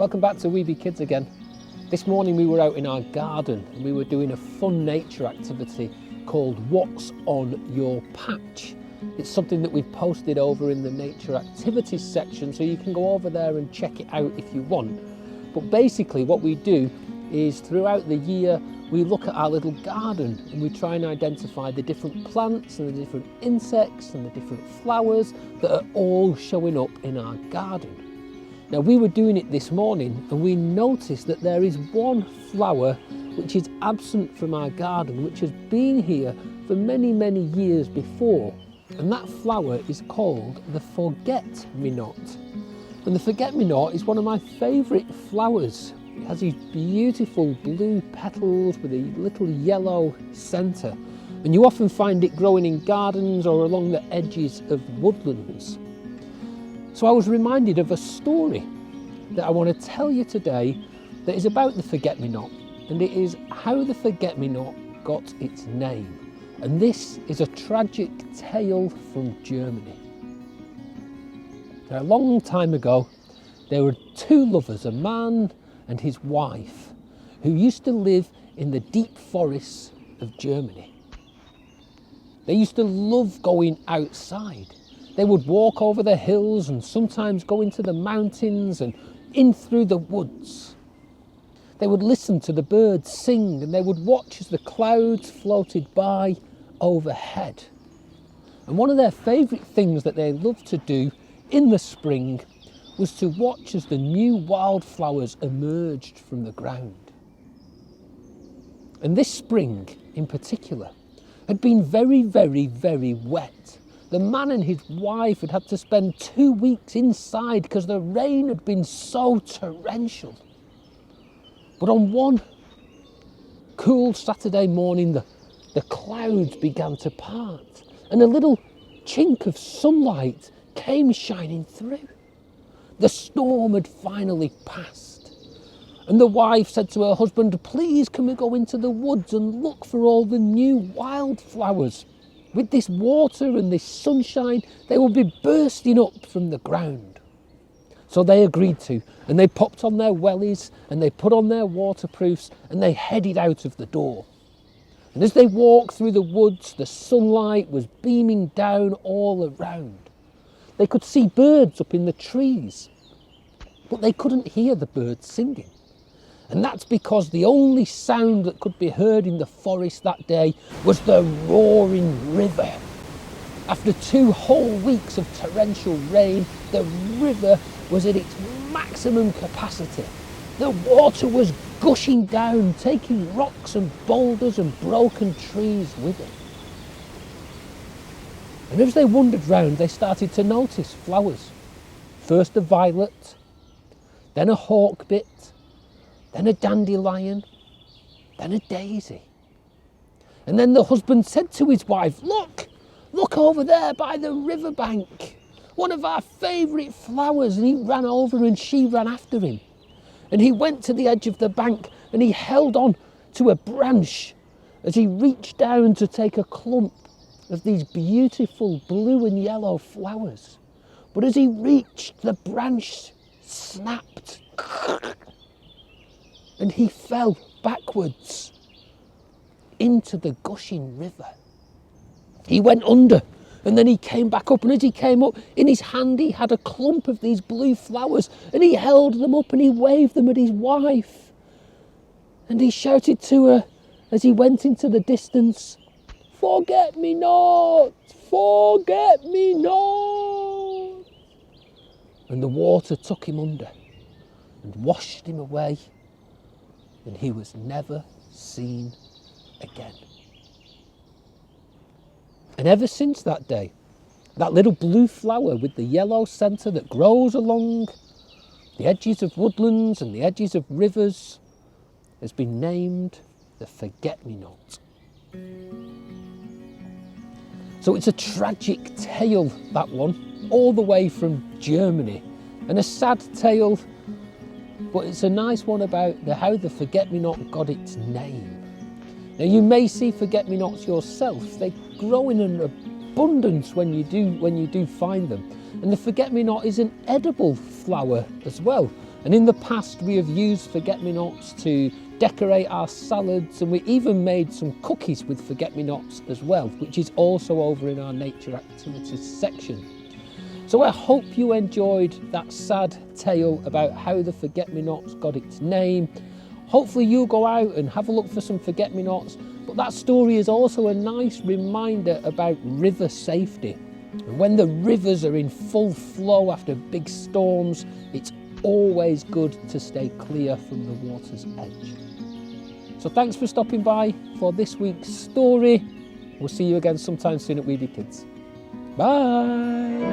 Welcome back to We Be Kids again. This morning we were out in our garden and we were doing a fun nature activity called What's on Your Patch. It's something that we've posted over in the nature activities section, so you can go over there and check it out if you want. But basically what we do is throughout the year we look at our little garden and we try and identify the different plants and the different insects and the different flowers that are all showing up in our garden. Now we were doing it this morning and we noticed that there is one flower which is absent from our garden, which has been here for many years before, and that flower is called the forget-me-not. And the forget-me-not is one of my favourite flowers. It has these beautiful blue petals with a little yellow centre, and you often find it growing in gardens or along the edges of woodlands. So I was reminded of a story that I want to tell you today that is about the forget-me-not, and it is how the forget-me-not got its name. And this is a tragic tale from Germany. Now, a long time ago, there were two lovers, a man and his wife, who used to live in the deep forests of Germany. They used to love going outside. They would walk over the hills and sometimes go into the mountains and in through the woods. They would listen to the birds sing and they would watch as the clouds floated by overhead. And one of their favourite things that they loved to do in the spring was to watch as the new wildflowers emerged from the ground. And this spring in particular had been very wet. The man and his wife had had to spend 2 weeks inside because the rain had been so torrential. But on one cool Saturday morning, the clouds began to part and a little chink of sunlight came shining through. The storm had finally passed, and the wife said to her husband, "Please, can we go into the woods and look for all the new wildflowers? With this water and this sunshine, they will be bursting up from the ground." So they agreed to, and they popped on their wellies and they put on their waterproofs and they headed out of the door. And as they walked through the woods, the sunlight was beaming down all around. They could see birds up in the trees, but they couldn't hear the birds singing. And that's because the only sound that could be heard in the forest that day was the roaring river. After 2 whole weeks of torrential rain, the river was at its maximum capacity. The water was gushing down, taking rocks and boulders and broken trees with it. And as they wandered round, they started to notice flowers. First a violet, then a hawkbit, then a dandelion, then a daisy. And then the husband said to his wife, look over there by the riverbank, one of our favourite flowers." And he ran over and she ran after him. And he went to the edge of the bank and he held on to a branch as he reached down to take a clump of these beautiful blue and yellow flowers. But as he reached, the branch snapped and he fell backwards into the gushing river. He went under and then he came back up, and as he came up, in his hand he had a clump of these blue flowers and he held them up and he waved them at his wife. And he shouted to her as he went into the distance, "Forget-me-not, forget-me-not." And the water took him under and washed him away, and he was never seen again. And ever since that day, that little blue flower with the yellow centre that grows along the edges of woodlands and the edges of rivers has been named the forget-me-not. So it's a tragic tale, that one, all the way from Germany, and a sad tale, but it's a nice one about how the forget-me-not got its name. Now you may see forget-me-nots yourself. They grow in an abundance when you do find them. And the forget-me-not is an edible flower as well. And in the past we have used forget-me-nots to decorate our salads, and we even made some cookies with forget-me-nots as well, which is also over in our nature activities section. So I hope you enjoyed that sad tale about how the forget-me-nots got its name. Hopefully you'll go out and have a look for some forget-me-nots, but that story is also a nice reminder about river safety. And when the rivers are in full flow after big storms, it's always good to stay clear from the water's edge. So thanks for stopping by for this week's story. We'll see you again sometime soon at Weedy Kids. Bye!